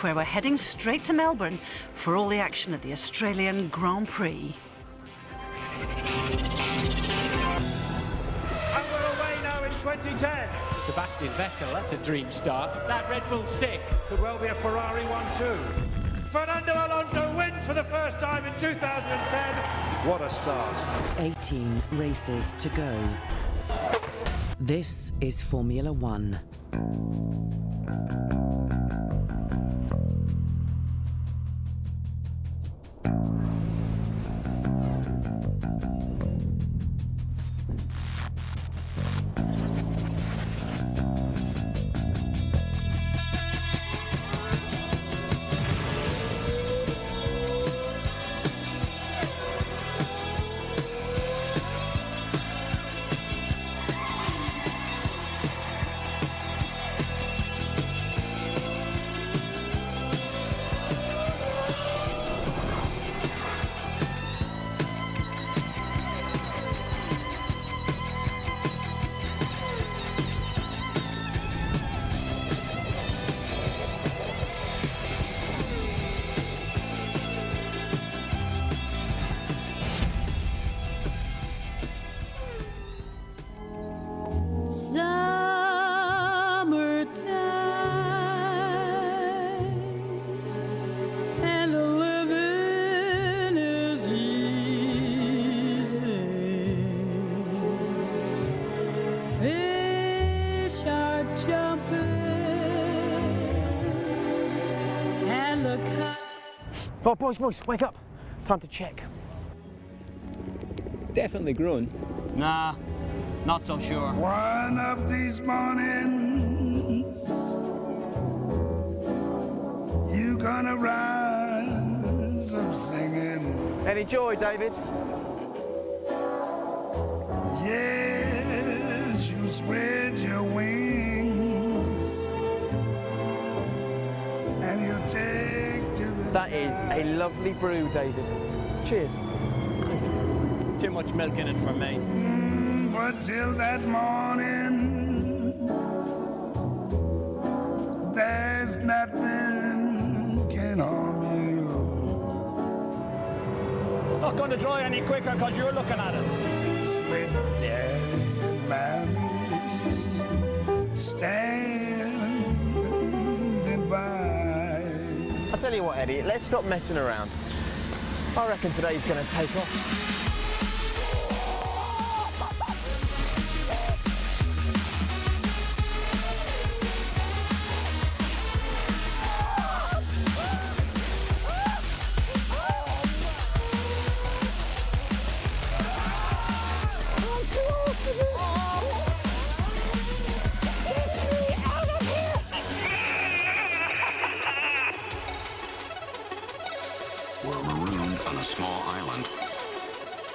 where we're heading straight to Melbourne for all the action at the Australian Grand Prix. And we're away now in 2010. Sebastian Vettel, that's a dream start. That Red Bull sick. Could well be a Ferrari one too. Fernando Alonso wins for the first time in 2010. What a start. 18 races to go. This is Formula One. Oh, boys, wake up. Time to check. It's definitely grown. Nah, not so sure. One of these mornings, you gonna rise up singing. Any joy, David? Yes, you spread your wings and you take to the That is a lovely brew, David. Cheers. Too much milk in it for me. But till that morning, there's nothing can harm you. Not going to dry any quicker because you're looking at it. Sweet daddy and mommy standing by. I'll tell you what, Eddie, let's stop messing around. I reckon today's going to take off.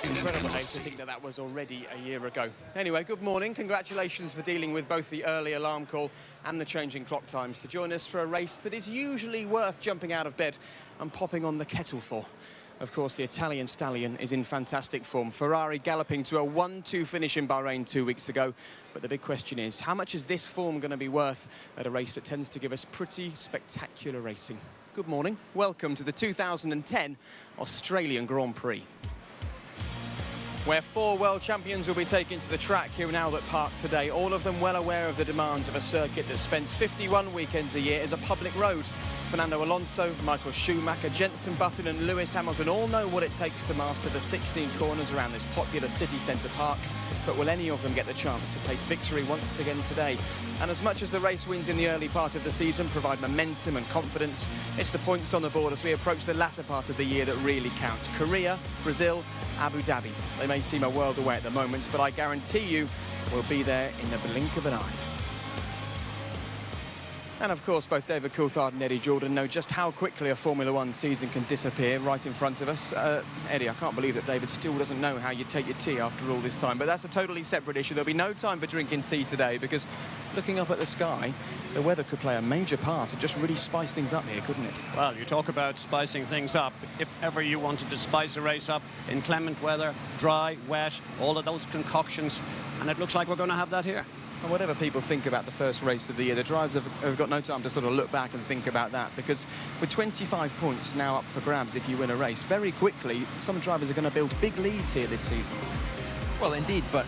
Incredible to think that was already a year ago. Anyway, good morning. Congratulations for dealing with both the early alarm call and the changing clock times to join us for a race that is usually worth jumping out of bed and popping on the kettle for. Of course, the Italian stallion is in fantastic form. Ferrari galloping to a 1-2 finish in Bahrain 2 weeks ago. But the big question is, how much is this form going to be worth at a race that tends to give us pretty spectacular racing? Good morning. Welcome to the 2010 Australian Grand Prix, where 4 world champions will be taken to the track here in Albert Park today, all of them well aware of the demands of a circuit that spends 51 weekends a year as a public road. Fernando Alonso, Michael Schumacher, Jenson Button and Lewis Hamilton all know what it takes to master the 16 corners around this popular city centre park. But will any of them get the chance to taste victory once again today? And as much as the race wins in the early part of the season provide momentum and confidence, it's the points on the board as we approach the latter part of the year that really count. Korea, Brazil, Abu Dhabi. They may seem a world away at the moment, but I guarantee you we'll be there in the blink of an eye. And of course, both David Coulthard and Eddie Jordan know just how quickly a Formula One season can disappear right in front of us. Eddie, I can't believe that David still doesn't know how you take your tea after all this time, but that's a totally separate issue. There'll be no time for drinking tea today because looking up at the sky, the weather could play a major part and just really spice things up here, couldn't it? Well, you talk about spicing things up. If ever you wanted to spice a race up, inclement weather, dry, wet, all of those concoctions, and it looks like we're going to have that here. And whatever people think about the first race of the year, the drivers have got no time to sort of look back and think about that, because with 25 points now up for grabs if you win a race, very quickly some drivers are going to build big leads here this season. Well, indeed, but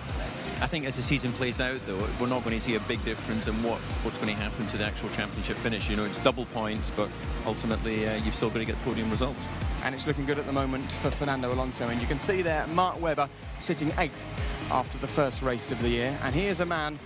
I think as the season plays out, though, we're not going to see a big difference in what's going to happen to the actual championship finish. You know, it's double points, but ultimately you've still got to get podium results. And it's looking good at the moment for Fernando Alonso, and you can see there Mark Webber sitting 8th after the first race of the year, and here's a man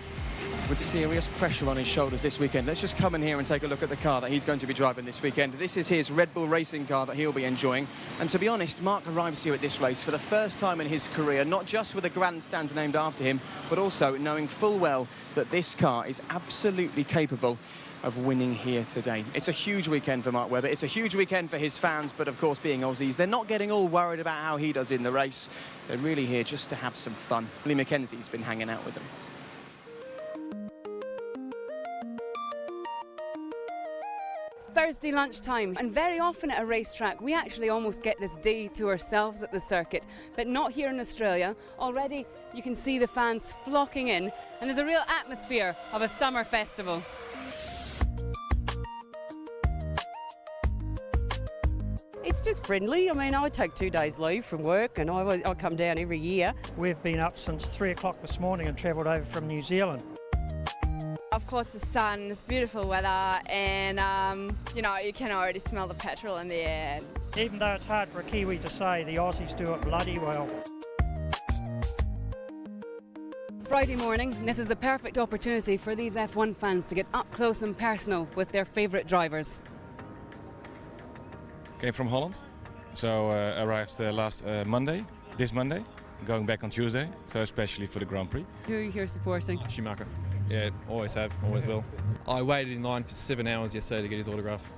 with serious pressure on his shoulders this weekend. Let's just come in here and take a look at the car that he's going to be driving this weekend. This is his Red Bull racing car that he'll be enjoying. And to be honest, Mark arrives here at this race for the first time in his career, not just with a grandstand named after him, but also knowing full well that this car is absolutely capable of winning here today. It's a huge weekend for Mark Webber. It's a huge weekend for his fans, but of course, being Aussies, they're not getting all worried about how he does in the race. They're really here just to have some fun. Lee Mackenzie's been hanging out with them. Thursday lunchtime, and very often at a racetrack we actually almost get this day to ourselves at the circuit, but not here in Australia. Already you can see the fans flocking in, and there's a real atmosphere of a summer festival. It's just friendly. I mean, I take 2 days leave from work and I come down every year. We've been up since 3 o'clock this morning and travelled over from New Zealand. Of course, the sun, it's beautiful weather, and you know, you can already smell the petrol in the air. Even though it's hard for a Kiwi to say, the Aussies do it bloody well. Friday morning, this is the perfect opportunity for these F1 fans to get up close and personal with their favourite drivers. Came from Holland, so arrived this Monday, going back on Tuesday, so especially for the Grand Prix. Who are you here supporting? Schumacher. Yeah, always have, always will. I waited in line for 7 hours yesterday to get his autograph.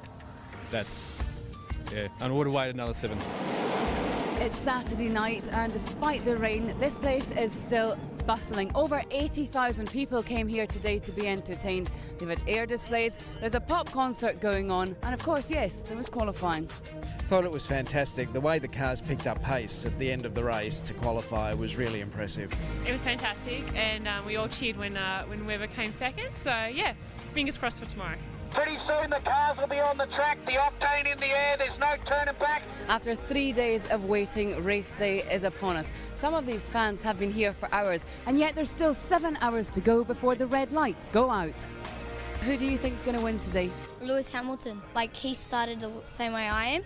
And I would have waited another 7. It's Saturday night, and despite the rain, this place is still bustling. Over 80,000 people came here today to be entertained. They've had air displays, there's a pop concert going on, and of course, yes, there was qualifying. Thought it was fantastic. The way the cars picked up pace at the end of the race to qualify was really impressive. It was fantastic, and we all cheered when Webber came second, so yeah, fingers crossed for tomorrow. Pretty soon the cars will be on the track, the octane in the air, there's no turning back. After 3 days of waiting, race day is upon us. Some of these fans have been here for hours, and yet there's still 7 hours to go before the red lights go out. Who do you think's going to win today? Lewis Hamilton. Like, he started the same way I am,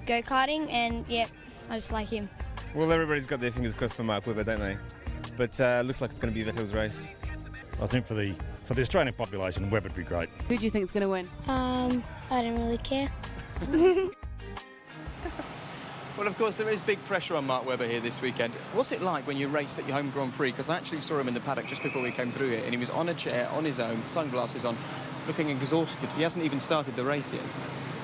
go-karting, and yeah, I just like him. Well, everybody's got their fingers crossed for Mark Webber, don't they? But looks like it's going to be Vettel's race. I think for the Australian population, Webber would be great. Who do you think is going to win? I don't really care. Well, of course, there is big pressure on Mark Webber here this weekend. What's it like when you race at your home Grand Prix? Because I actually saw him in the paddock just before we came through here, and he was on a chair, on his own, sunglasses on, looking exhausted. He hasn't even started the race yet.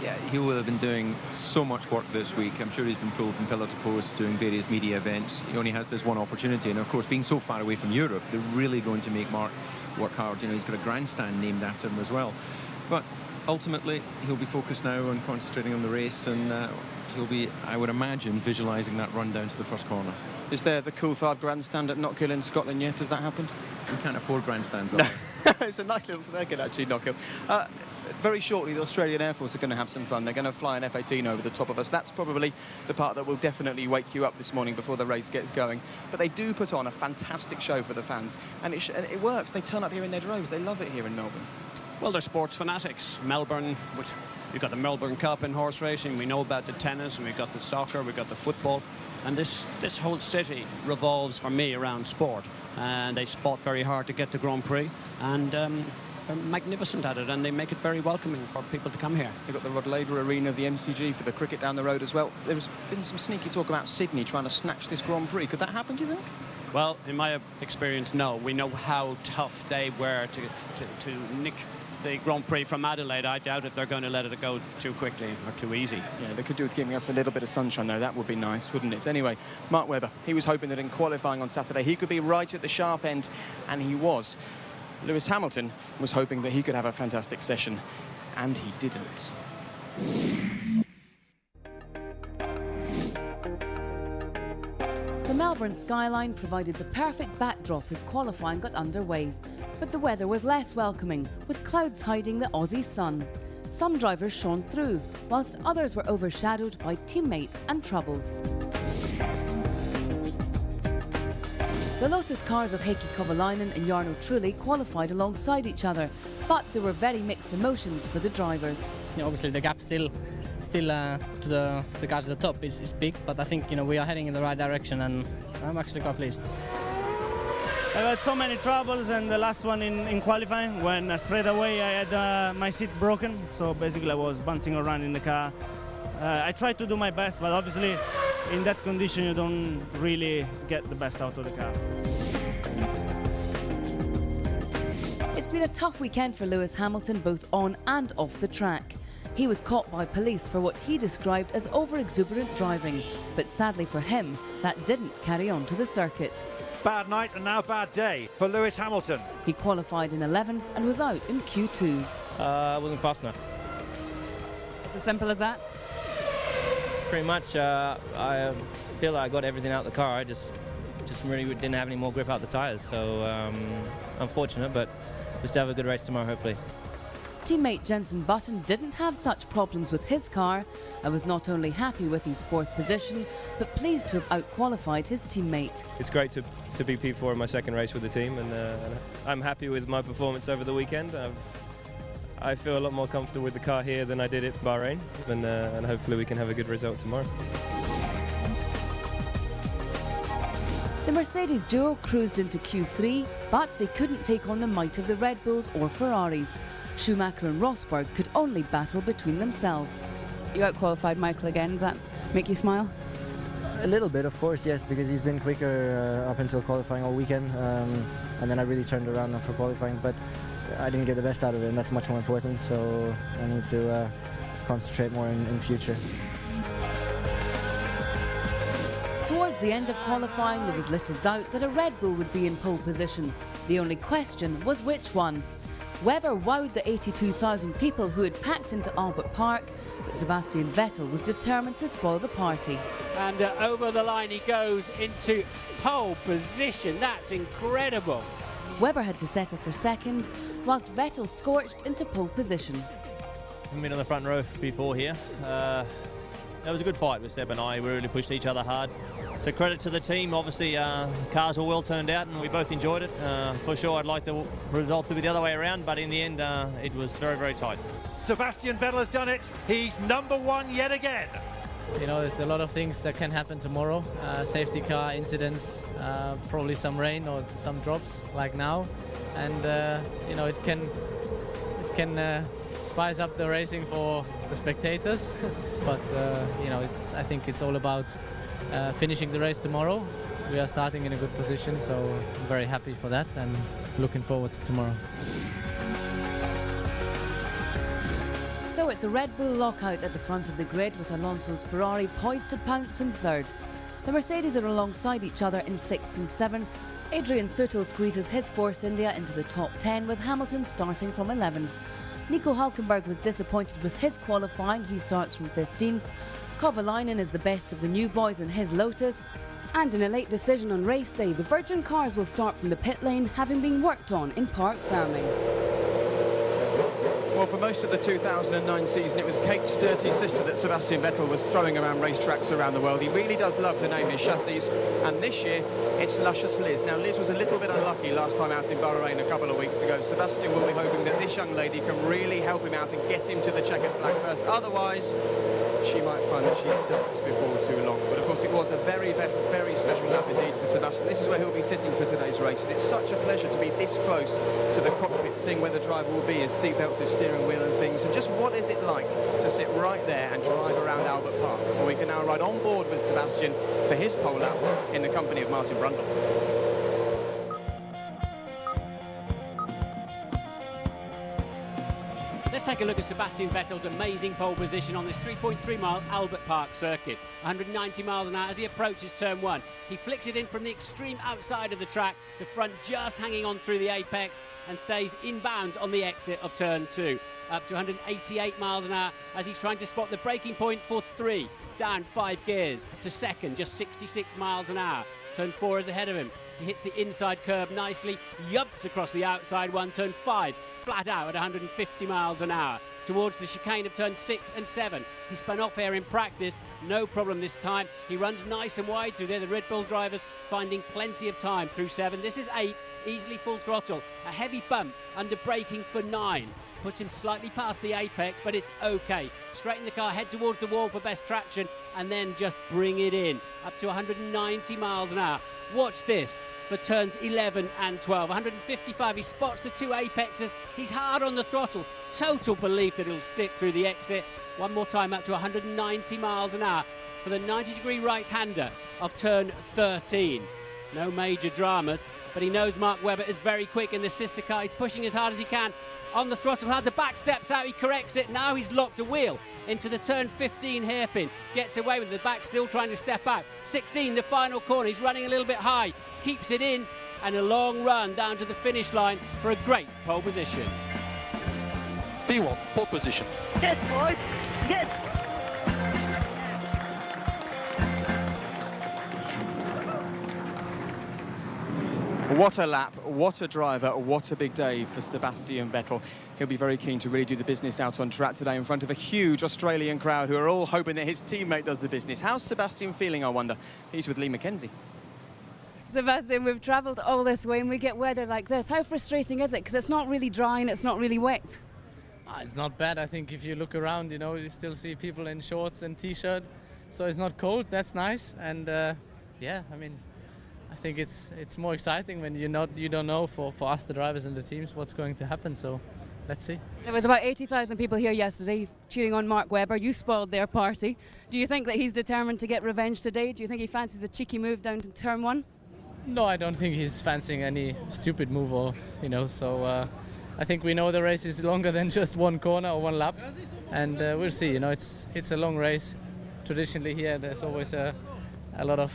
Yeah, he will have been doing so much work this week. I'm sure he's been pulled from pillar to post, doing various media events. He only has this one opportunity, and of course, being so far away from Europe, they're really going to make Mark work hard. You know, he's got a grandstand named after him as well. But ultimately, he'll be focused now on concentrating on the race, and he'll be, I would imagine, visualising that run down to the first corner. Is there the Coulthard grandstand at Knockhill in Scotland yet? Has that happened? We can't afford grandstands, no. It's a nice little circuit, actually, Knockhill. Very shortly, the Australian Air Force are going to have some fun. They're going to fly an F-18 over the top of us. That's probably the part that will definitely wake you up this morning before the race gets going. But they do put on a fantastic show for the fans, and it works. They turn up here in their droves. They love it here in Melbourne. Well, they're sports fanatics. Melbourne, we've got the Melbourne Cup in horse racing. We know about the tennis, and we've got the soccer, we've got the football. And this whole city revolves, for me, around sport. And they fought very hard to get the Grand Prix. And they're magnificent at it, and they make it very welcoming for people to come here. They've got the Rod Laver Arena, the MCG for the cricket down the road as well. There's been some sneaky talk about Sydney trying to snatch this Grand Prix. Could that happen, do you think? Well, in my experience, no. We know how tough they were to nick the Grand Prix from Adelaide. I doubt if they're going to let it go too quickly or too easy. Yeah, they could do with giving us a little bit of sunshine, though. That would be nice, wouldn't it? Anyway, Mark Webber, he was hoping that in qualifying on Saturday he could be right at the sharp end, and he was. Lewis Hamilton was hoping that he could have a fantastic session, and he didn't. The Melbourne skyline provided the perfect backdrop as qualifying got underway. But the weather was less welcoming, with clouds hiding the Aussie sun. Some drivers shone through, whilst others were overshadowed by teammates and troubles. The Lotus cars of Heikki Kovalainen and Jarno Trulli qualified alongside each other, but there were very mixed emotions for the drivers. Obviously the gap still to the guys at the top is big, but I think we are heading in the right direction, and I'm actually quite pleased. I've had so many troubles, and the last one in qualifying, when straight away I had my seat broken, so basically I was bouncing around in the car. I tried to do my best, but obviously in that condition you don't really get the best out of the car. It's been a tough weekend for Lewis Hamilton, both on and off the track. He was caught by police for what he described as over-exuberant driving, but sadly for him, that didn't carry on to the circuit. Bad night and now bad day for Lewis Hamilton. He qualified in 11th and was out in Q2. I wasn't fast enough. It's as simple as that? Pretty much, I feel like I got everything out of the car. I just really didn't have any more grip out the tyres, so unfortunate, but we'll still have a good race tomorrow, hopefully. Teammate Jenson Button didn't have such problems with his car and was not only happy with his 4th position, but pleased to have outqualified his teammate. It's great to be P4 in my second race with the team, and I'm happy with my performance over the weekend. I feel a lot more comfortable with the car here than I did at Bahrain, and hopefully we can have a good result tomorrow. The Mercedes duo cruised into Q3, but they couldn't take on the might of the Red Bulls or Ferraris. Schumacher and Rosberg could only battle between themselves. You outqualified Michael again, does that make you smile? A little bit, of course, yes, because he's been quicker up until qualifying all weekend, and then I really turned around for qualifying, but I didn't get the best out of it, and that's much more important, so I need to concentrate more in future. Towards the end of qualifying, there was little doubt that a Red Bull would be in pole position. The only question was which one. Webber wowed the 82,000 people who had packed into Albert Park, but Sebastian Vettel was determined to spoil the party. And over the line he goes into pole position. That's incredible. Webber had to settle for second, whilst Vettel scorched into pole position. I've been on the front row before here. That was a good fight with Seb and I. We really pushed each other hard. So credit to the team. Obviously, cars were well turned out and we both enjoyed it. For sure, I'd like the result to be the other way around, but in the end, it was very, very tight. Sebastian Vettel has done it. He's #1 yet again. There's a lot of things that can happen tomorrow. Safety car incidents, probably some rain or some drops like now. And, it can spice up the racing for the spectators. But, I think it's all about finishing the race tomorrow. We are starting in a good position, so I'm very happy for that and looking forward to tomorrow. So it's a Red Bull lockout at the front of the grid, with Alonso's Ferrari poised to pounce in 3rd. The Mercedes are alongside each other in 6th and 7th. Adrian Sutil squeezes his Force India into the top 10, with Hamilton starting from 11th. Nico Hülkenberg was disappointed with his qualifying. He starts from 15th. Kovalainen is the best of the new boys in his Lotus. And in a late decision on race day, the Virgin cars will start from the pit lane, having been worked on in Park Fermé. Well, for most of the 2009 season, it was Kate's dirty sister that Sebastian Vettel was throwing around racetracks around the world. He really does love to name his chassis, and this year it's Luscious Liz. Now, Liz was a little bit unlucky last time out in Bahrain a couple of weeks ago. Sebastian will be hoping that this young lady can really help him out and get him to the checkered flag first. Otherwise, she might find that she's ducked before too long. But of course, it was a very, very special lap indeed for Sebastian. This is where he'll be sitting for today's race, and it's such a pleasure to be this close to the cockpit, seeing where the driver will be, his seatbelts, his steering wheel and things. And just what is it like to sit right there and drive around Albert Park? Well, we can now ride on board with Sebastian for his pole lap in the company of Martin Brundle. Let's take a look at Sebastian Vettel's amazing pole position on this 3.3-mile Albert Park circuit. 190 miles an hour as he approaches turn 1. He flicks it in from the extreme outside of the track, the front just hanging on through the apex, and stays inbounds on the exit of turn 2. Up to 188 miles an hour as he's trying to spot the braking point for 3. Down 5 gears to second, just 66 miles an hour. Turn 4 is ahead of him. He hits the inside curb nicely, yumps across the outside one, turn 5, flat out at 150 miles an hour. Towards the chicane of turn 6 and 7. He spun off here in practice, no problem this time. He runs nice and wide through there, the Red Bull drivers finding plenty of time through 7. This is 8, easily full throttle. A heavy bump under braking for 9. Puts him slightly past the apex, but it's okay. Straighten the car, head towards the wall for best traction, and then just bring it in, up to 190 miles an hour. Watch this for turns 11 and 12. 155, he spots the 2 apexes. He's hard on the throttle. Total belief that he'll stick through the exit. One more time up to 190 miles an hour for the 90-degree right-hander of turn 13. No major dramas, but he knows Mark Webber is very quick in the sister car. He's pushing as hard as he can on the throttle. Had the back steps out, he corrects it. Now he's locked a wheel into the turn 15 hairpin. Gets away with it. The back still trying to step out. 16, the final corner. He's running a little bit high. Keeps it in, and a long run down to the finish line for a great pole position. P1, pole position. Yes, boys. Yes. What a lap, what a driver, what a big day for Sebastian Vettel. He'll be very keen to really do the business out on track today in front of a huge Australian crowd who are all hoping that his teammate does the business. How's Sebastian feeling, I wonder? He's with Lee Mackenzie. Sebastian, we've travelled all this way and we get weather like this. How frustrating is it? Because it's not really dry and it's not really wet. It's not bad. I think if you look around, you know, you still see people in shorts and t-shirt. So it's not cold, that's nice. And yeah, I mean, I think it's more exciting when you don't know for us, the drivers and the teams, what's going to happen. So let's see. There was about 80,000 people here yesterday cheering on Mark Webber. You spoiled their party. Do you think that he's determined to get revenge today? Do you think he fancies a cheeky move down to turn 1? No, I don't think he's fancying any stupid move or, you know, so I think we know the race is longer than just one corner or one lap, and we'll see. You know, it's a long race. Traditionally here, there's always a lot of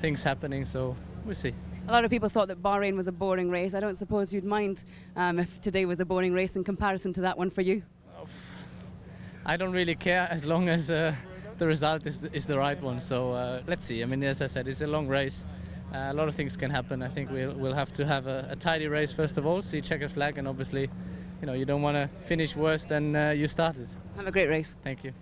things happening, so we'll see. A lot of people thought that Bahrain was a boring race. I don't suppose you'd mind if today was a boring race in comparison to that one for you? I don't really care as long as the result is the right one. So let's see. I mean, as I said, it's a long race. A lot of things can happen. I think we'll have to have a tidy race first of all, see checkered flag, and obviously, you know, you don't want to finish worse than you started. Have a great race. Thank you.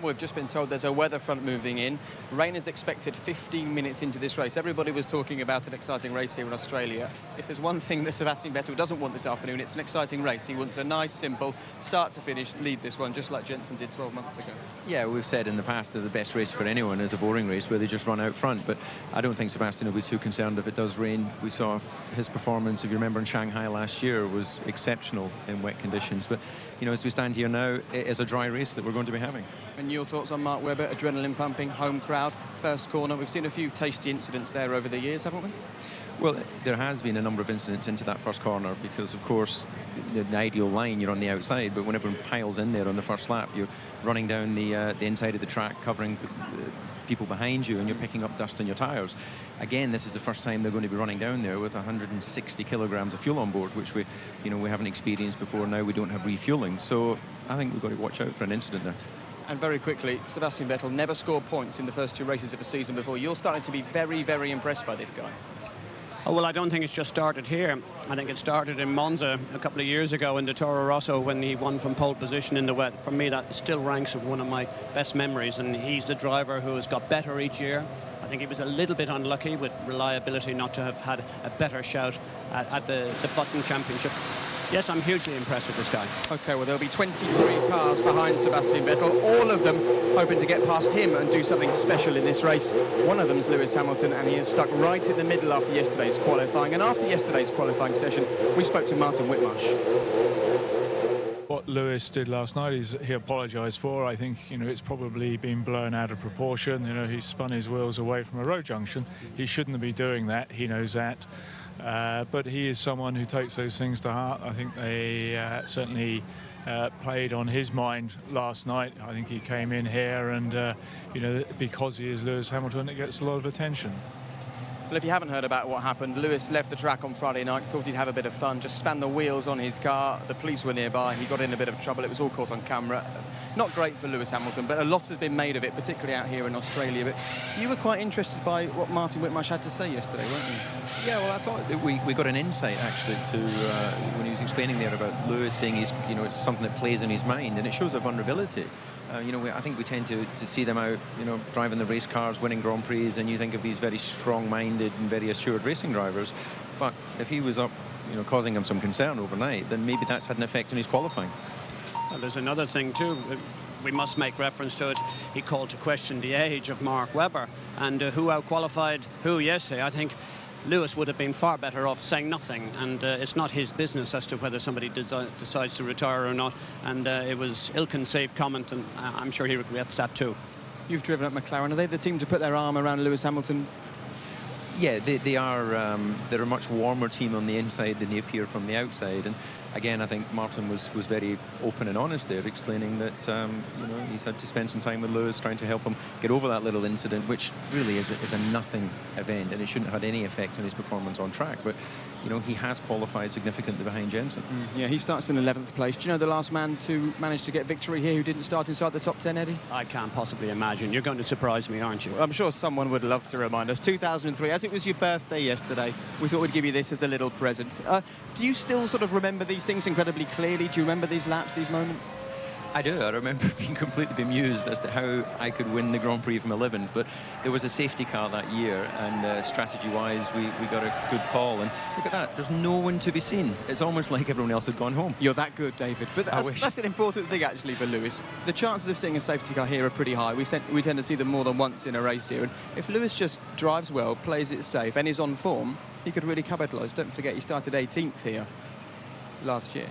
We've just been told there's a weather front moving in. Rain is expected 15 minutes into this race. Everybody was talking about an exciting race here in Australia. If there's one thing that Sebastian Vettel doesn't want this afternoon, it's an exciting race. He wants a nice, simple, start to finish, lead this one, just like Jenson did 12 months ago. Yeah, we've said in the past that the best race for anyone is a boring race where they just run out front, but I don't think Sebastian will be too concerned if it does rain. We saw his performance, if you remember, in Shanghai last year was exceptional in wet conditions. But, you know, as we stand here now, it is a dry race that we're going to be having. And your thoughts on Mark Webber, adrenaline pumping, home crowd, first corner? We've seen a few tasty incidents there over the years, haven't we? Well, there has been a number of incidents into that first corner because, of course, the ideal line, you're on the outside, but when everyone piles in there on the first lap, you're running down the inside of the track, covering people behind you, and you're picking up dust on your tyres. Again, this is the first time they're going to be running down there with 160 kilograms of fuel on board, which we haven't experienced before. Now we don't have refueling, so I think we've got to watch out for an incident there. And very quickly, Sebastian Vettel never scored points in the first 2 races of the season before. You're starting to be very, very impressed by this guy. Oh, well, I don't think it's just started here. I think it started in Monza a couple of years ago in the Toro Rosso when he won from pole position in the wet. For me, that still ranks as one of my best memories, and he's the driver who has got better each year. I think he was a little bit unlucky with reliability not to have had a better shout at the Button Championship. Yes, I'm hugely impressed with this guy. OK, well, there'll be 23 cars behind Sebastian Vettel, all of them hoping to get past him and do something special in this race. One of them's Lewis Hamilton, and he is stuck right in the middle after yesterday's qualifying. And after yesterday's qualifying session, we spoke to Martin Whitmarsh. What Lewis did last night, he apologised for. I think, you know, it's probably been blown out of proportion. You know, he spun his wheels away from a road junction. He shouldn't be doing that. He knows that. But he is someone who takes those things to heart. I think they certainly played on his mind last night. I think he came in here and, you know, because he is Lewis Hamilton, it gets a lot of attention. Well, if you haven't heard about what happened, Lewis left the track on Friday night, thought he'd have a bit of fun, just span the wheels on his car. The police were nearby. He got in a bit of trouble. It was all caught on camera. Not great for Lewis Hamilton, but a lot has been made of it, particularly out here in Australia. But you were quite interested by what Martin Whitmarsh had to say yesterday, weren't you? Yeah, well, I thought that we got an insight actually to when he was explaining there about Lewis saying he's, you know, it's something that plays in his mind, and it shows a vulnerability. You know, I think we tend to see them out, you know, driving the race cars, winning Grand Prix, and you think of these very strong-minded and very assured racing drivers. But if he was up, you know, causing him some concern overnight, then maybe that's had an effect on his qualifying. Well, there's another thing too. We must make reference to it. He called to question the age of Mark Webber and who out-qualified who yesterday. I think Lewis would have been far better off saying nothing, and it's not his business as to whether somebody decides to retire or not. And it was ill-conceived comment, and I'm sure he regrets that too. You've driven at McLaren. Are they the team to put their arm around Lewis Hamilton? Yeah, they are. They're a much warmer team on the inside than they appear from the outside. And again, I think Martin was very open and honest there, explaining that you know, he's had to spend some time with Lewis, trying to help him get over that little incident, which really is a nothing event, and it shouldn't have had any effect on his performance on track. But you know, he has qualified significantly behind Jensen. Yeah, he starts in 11th place. Do you know the last man to manage to get victory here who didn't start inside the top 10, Eddie? I can't possibly imagine. You're going to surprise me, aren't you? I'm sure someone would love to remind us. 2003, as it was your birthday yesterday, we thought we'd give you this as a little present. Do you still sort of remember these things incredibly clearly? Do you remember these laps, these moments? I do. I remember being completely bemused as to how I could win the Grand Prix from 11th, but there was a safety car that year, and strategy-wise, we got a good call. And look at that, there's no one to be seen. It's almost like everyone else had gone home. You're that good, David. But that's an important thing, actually, for Lewis. The chances of seeing a safety car here are pretty high. We tend to see them more than once in a race here. And if Lewis just drives well, plays it safe, and is on form, he could really capitalise. Don't forget, he started 18th here last year.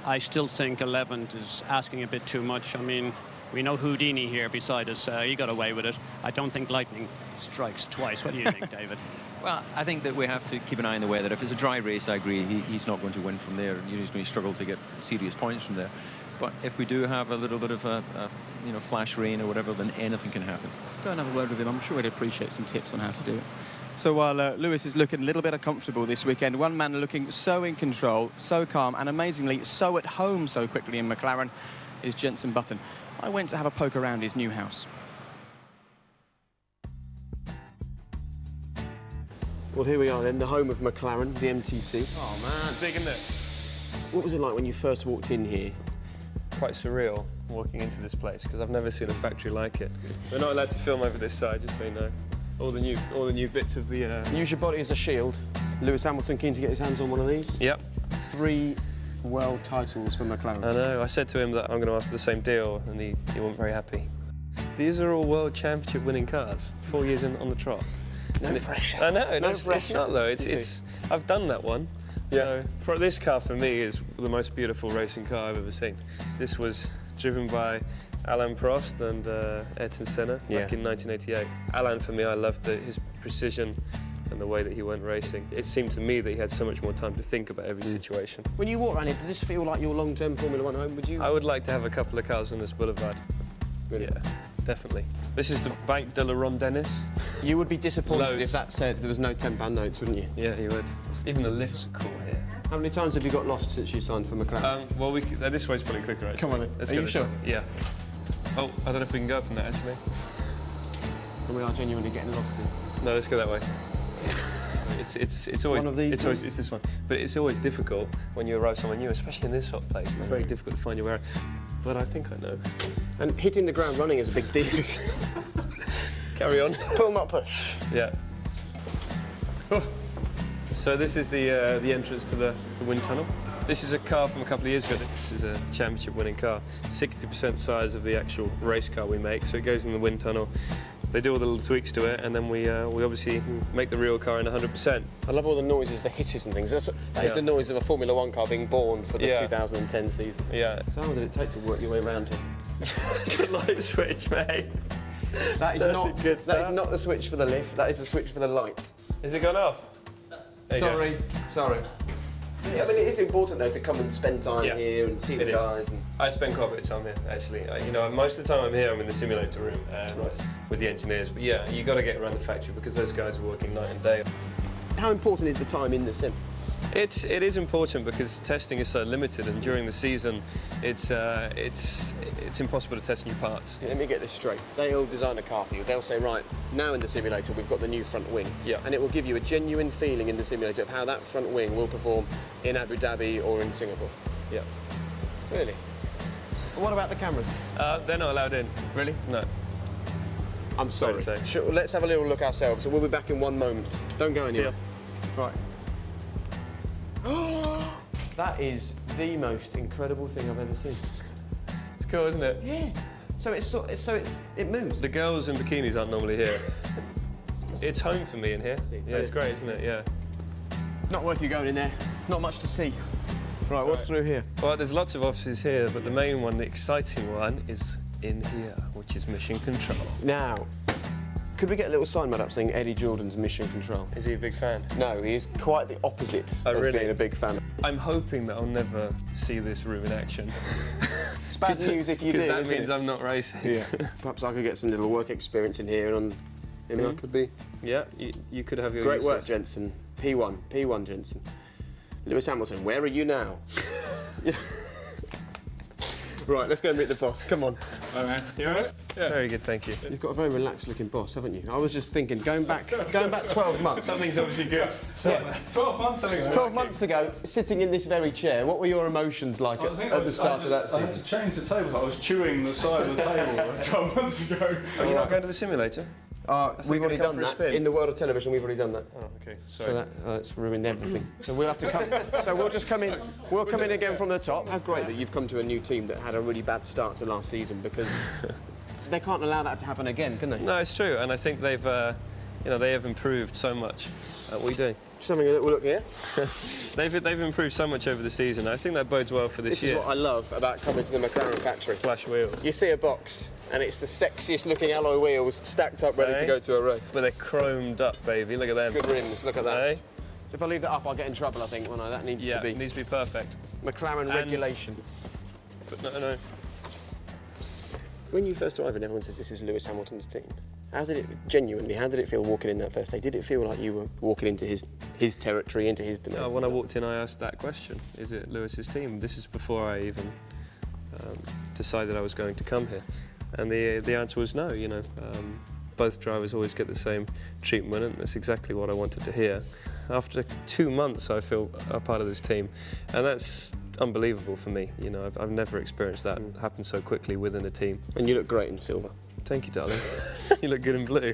I still think 11th is asking a bit too much. I mean, we know Houdini here beside us. He got away with it. I don't think lightning strikes twice. What do you think, David? Well, I think that we have to keep an eye on the weather. If it's a dry race, I agree, he's not going to win from there. He's going to struggle to get serious points from there. But if we do have a little bit of a you know, flash rain or whatever, then anything can happen. Go and have a word with him. I'm sure he'd appreciate some tips on how to do it. So while Lewis is looking a little bit uncomfortable this weekend, one man looking so in control, so calm, and amazingly so at home so quickly in McLaren is Jenson Button. I went to have a poke around his new house. Well, here we are then, the home of McLaren, the MTC. Oh man, big, isn't it? What was it like when you first walked in here? Quite surreal walking into this place, because I've never seen a factory like it. We're not allowed to film over this side, just so you know. All the new bits of the... Use your body as a shield. Lewis Hamilton keen to get his hands on one of these? Yep. 3 world titles for McLaren. I know. I said to him that I'm going to ask for the same deal, and he wasn't very happy. These are all world championship winning cars, 4 years in on the trot. No pressure. I know. No It's pressure. not though. It's I've done that one. Yeah. So this car for me is the most beautiful racing car I've ever seen. This was driven by Alain Prost and Ayrton Senna back in 1988. Alain, for me, I loved his precision and the way that he went racing. It seemed to me that he had so much more time to think about every situation. When you walk around here, does this feel like your long-term Formula One home? Would you? I would like to have a couple of cars on this boulevard. Really? Yeah, definitely. This is the Banque de la Ronde Dennis. You would be disappointed if that said there was no £10 notes, wouldn't you? Yeah, you would. Even the lifts are cool here. How many times have you got lost since you signed for McLaren? Well, this way's probably quicker, actually. Come on then. Let's Are go you this sure? way. Yeah. Oh, I don't know if we can go up in that, actually. And we are genuinely getting lost here. No, let's go that way. It's always... One of these? It's this one. But it's always difficult when you arrive somewhere new, especially in this sort of place. It's very difficult to find your way around. But I think I know. And hitting the ground running is a big deal. Carry on. Pull, not push. Yeah. Oh. So this is the entrance to the wind tunnel. This is a car from a couple of years ago. This is a championship-winning car. 60% size of the actual race car we make, so it goes in the wind tunnel. They do all the little tweaks to it, and then we obviously make the real car in 100%. I love all the noises, the hitters and things. That is the noise of a Formula One car being born for the 2010 season. Yeah. So how long did it take to work your way around here? It's the light switch, mate. That is not the switch for the lift. That is the switch for the light. Is it gone off? Sorry. Yeah, I mean, it is important though to come and spend time here and see the guys. And... I spend quite a bit of time here, actually. You know, most of the time I'm here, I'm in the simulator room with the engineers. But yeah, you got to get around the factory because those guys are working night and day. How important is the time in the sim? It is important because testing is so limited, and during the season, it's impossible to test new parts. Let me get this straight. They'll design a car for you. They'll say, right, now in the simulator we've got the new front wing. Yeah. And it will give you a genuine feeling in the simulator of how that front wing will perform in Abu Dhabi or in Singapore. Yeah. Really? And what about the cameras? They're not allowed in. Really? No. I'm sorry. Sure, let's have a little look ourselves. We'll be back in 1 moment. Don't go anywhere. Right. That is the most incredible thing I've ever seen. It's cool, isn't it? Yeah. So it moves. The girls in bikinis aren't normally here. It's home for me in here. Yeah, it's great, isn't it? Yeah. Not worth you going in there. Not much to see. Right, what's through here? Well, there's lots of offices here, but the main one, the exciting one, is in here, which is Mission Control. Now, could we get a little sign made up saying Eddie Jordan's Mission Control? Is he a big fan? No, he is quite the opposite of being a big fan. I'm hoping that I'll never see this room in action. It's bad news if you do, because that means I'm not racing. Yeah. Perhaps I could get some little work experience in here, and I could be. Yeah, you could have your great work, uses. Jensen. P1 Jensen. Lewis Hamilton, where are you now? Right, let's go and meet the boss. Come on. Hi, man. You all right? Yeah. Very good, thank you. You've got a very relaxed-looking boss, haven't you? I was just thinking, going back 12 months. Something's obviously good. Yeah. 12 months ago. 12 months ago, sitting in this very chair, what were your emotions like at the start of that season? I had to change the table. I was chewing the side of the table 12 months ago. Are you not going to the simulator? We've already done that. In the world of television, we've already done that. Oh, OK. Sorry. So that's ruined everything. So we'll have to come. So we'll just come in. We'll come in again from the top. How great that you've come to a new team that had a really bad start to last season, because they can't allow that to happen again, can they? No, it's true, and I think they've, they have improved so much. What are you doing? Just having a little look here. they've improved so much over the season. I think that bodes well for this year. This is what I love about coming to the McLaren factory. Flash wheels. You see a box, and it's the sexiest looking alloy wheels stacked up ready to go to a race. But they're chromed up, baby. Look at them. Good rims, look at that. So if I leave that up, I'll get in trouble, I think, won't I? That needs to be... it needs to be perfect. McLaren regulation. But no. When you first arrived and everyone says this is Lewis Hamilton's team, how did it feel walking in that first day? Did it feel like you were walking into his territory, into his domain? When I walked in, I asked that question. Is it Lewis's team? This is before I even decided I was going to come here. And the answer was no, both drivers always get the same treatment, and that's exactly what I wanted to hear. After 2 months, I feel a part of this team, and that's unbelievable for me. I've never experienced that happen so quickly within a team. And you look great in silver. Thank you, darling. You look good in blue.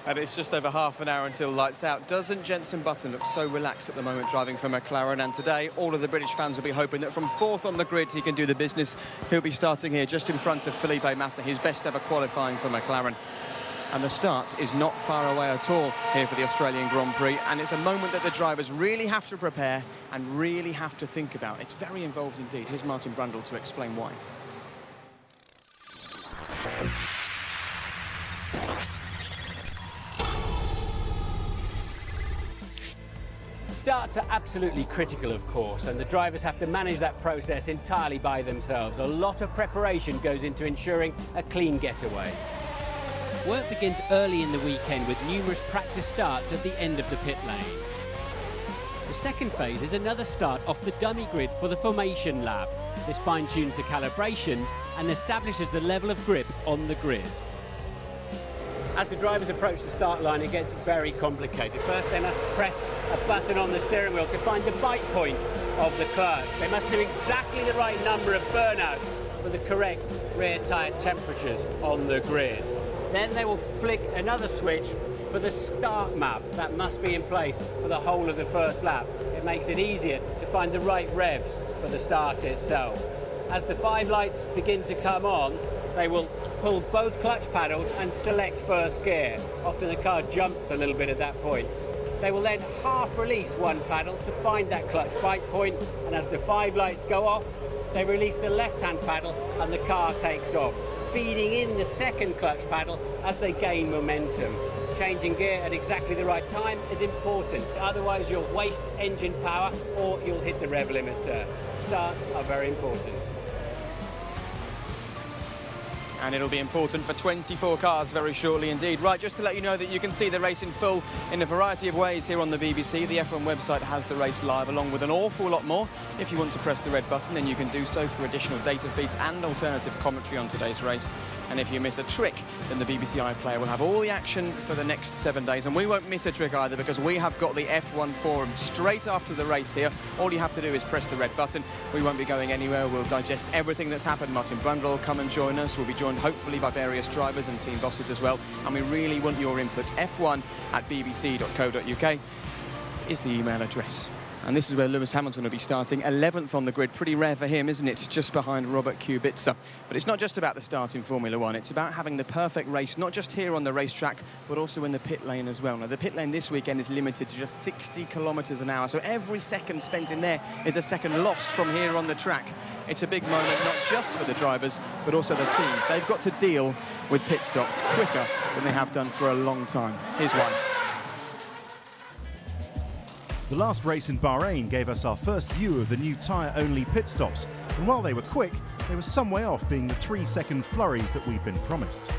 And it's just over half an hour until lights out. Doesn't Jenson Button look so relaxed at the moment driving for McLaren? And today, all of the British fans will be hoping that from fourth on the grid, he can do the business. He'll be starting here just in front of Felipe Massa, his best ever qualifying for McLaren. And the start is not far away at all here for the Australian Grand Prix. And it's a moment that the drivers really have to prepare and really have to think about. It's very involved indeed. Here's Martin Brundle to explain why. Starts are absolutely critical, of course, and the drivers have to manage that process entirely by themselves. A lot of preparation goes into ensuring a clean getaway. Work begins early in the weekend with numerous practice starts at the end of the pit lane. The second phase is another start off the dummy grid for the formation lab. This fine-tunes the calibrations and establishes the level of grip on the grid. As the drivers approach the start line, it gets very complicated. First, they must press a button on the steering wheel to find the bite point of the clutch. They must do exactly the right number of burnouts for the correct rear tyre temperatures on the grid. Then they will flick another switch for the start map. That must be in place for the whole of the first lap. It makes it easier to find the right revs for the start itself. As the 5 lights begin to come on, they will pull both clutch paddles and select first gear. Often the car jumps a little bit at that point. They will then half release one paddle to find that clutch bite point, and as the 5 lights go off, they release the left-hand paddle and the car takes off. feeding in the second clutch pedal as they gain momentum. Changing gear at exactly the right time is important, otherwise you'll waste engine power or you'll hit the rev limiter. Starts are very important. And it'll be important for 24 cars very shortly indeed. Right, just to let you know that you can see the race in full in a variety of ways here on the BBC. The F1 website has the race live, along with an awful lot more. If you want to press the red button, then you can do so for additional data feeds and alternative commentary on today's race. And if you miss a trick, then the BBC iPlayer will have all the action for the next 7 days. And we won't miss a trick either, because we have got the F1 forum straight after the race here. All you have to do is press the red button. We won't be going anywhere. We'll digest everything that's happened. Martin Brundle will come and join us. We'll be joined hopefully by various drivers and team bosses as well. And we really want your input. f1@bbc.co.uk is the email address. And this is where Lewis Hamilton will be starting 11th on the grid. Pretty rare for him, isn't it? Just behind Robert Kubica. But it's not just about the start in Formula One. It's about having the perfect race, not just here on the racetrack, but also in the pit lane as well. Now, the pit lane this weekend is limited to just 60 kilometres an hour. So every second spent in there is a second lost from here on the track. It's a big moment, not just for the drivers, but also the teams. They've got to deal with pit stops quicker than they have done for a long time. Here's why. The last race in Bahrain gave us our first view of the new tyre-only pit stops, and while they were quick, they were some way off being the 3-second flurries that we've been promised.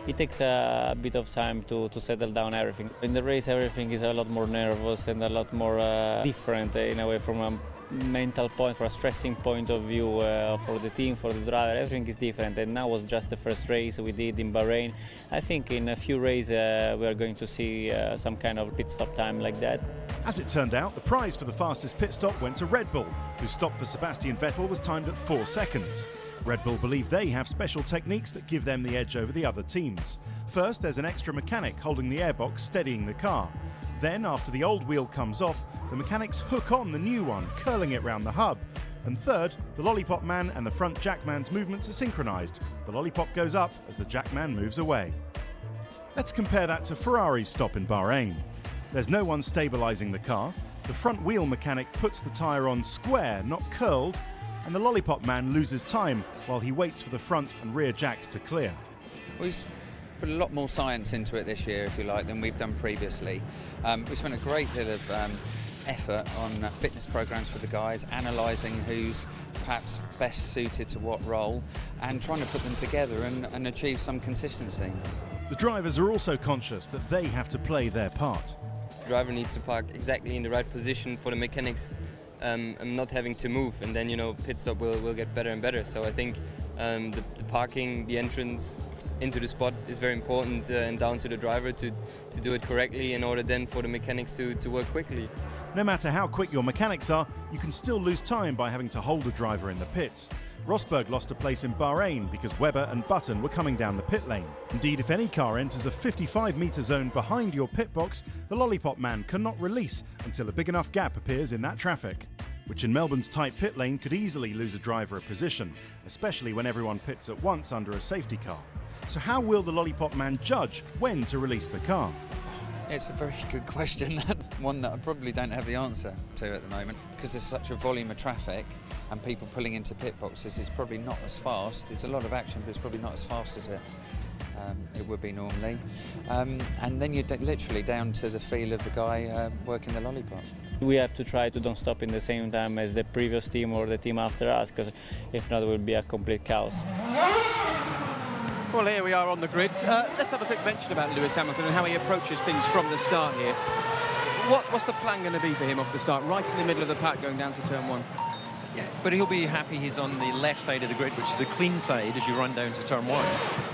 It takes a bit of time to settle down everything. In the race, everything is a lot more nervous and a lot more different in a way, from a mental point, from a stressing point of view for the team, for the driver. Everything is different, and now was just the first race we did in Bahrain. I think in a few races we are going to see some kind of pit stop time like that. As it turned out, the prize for the fastest pit stop went to Red Bull, whose stop for Sebastian Vettel was timed at 4 seconds. Red Bull believe they have special techniques that give them the edge over the other teams. First, there's an extra mechanic holding the airbox, steadying the car. Then, after the old wheel comes off, the mechanics hook on the new one, curling it round the hub. And third, the lollipop man and the front jackman's movements are synchronised. The lollipop goes up as the jackman moves away. Let's compare that to Ferrari's stop in Bahrain. There's no one stabilising the car. The front wheel mechanic puts the tyre on square, not curled, and the lollipop man loses time while he waits for the front and rear jacks to clear. We've put a lot more science into it this year, if you like, than we've done previously. We spent a great deal of effort on fitness programs for the guys, analysing who's perhaps best suited to what role, and trying to put them together and achieve some consistency. The drivers are also conscious that they have to play their part. The driver needs to park exactly in the right position for the mechanics and not having to move, and then, you know, pit stop will get better and better. So I think the parking, the entrance into the spot is very important, and down to the driver to do it correctly in order then for the mechanics to work quickly. No matter how quick your mechanics are, you can still lose time by having to hold a driver in the pits. Rosberg lost a place in Bahrain because Webber and Button were coming down the pit lane. Indeed, if any car enters a 55-metre zone behind your pit box, the lollipop man cannot release until a big enough gap appears in that traffic, which in Melbourne's tight pit lane could easily lose a driver a position, especially when everyone pits at once under a safety car. So how will the lollipop man judge when to release the car? It's a very good question, one that I probably don't have the answer to at the moment, because there's such a volume of traffic and people pulling into pit boxes. It's probably not as fast. It's a lot of action, but it's probably not as fast as it would be normally. And then you're literally down to the feel of the guy working the lollipop. We have to try to don't stop in the same time as the previous team or the team after us, because if not, it will be a complete chaos. Well, here we are on the grid. Let's have a quick mention about Lewis Hamilton and how he approaches things from the start here. What's the plan going to be for him off the start, right in the middle of the pack going down to turn 1? Yeah, but he'll be happy he's on the left side of the grid, which is a clean side as you run down to turn 1.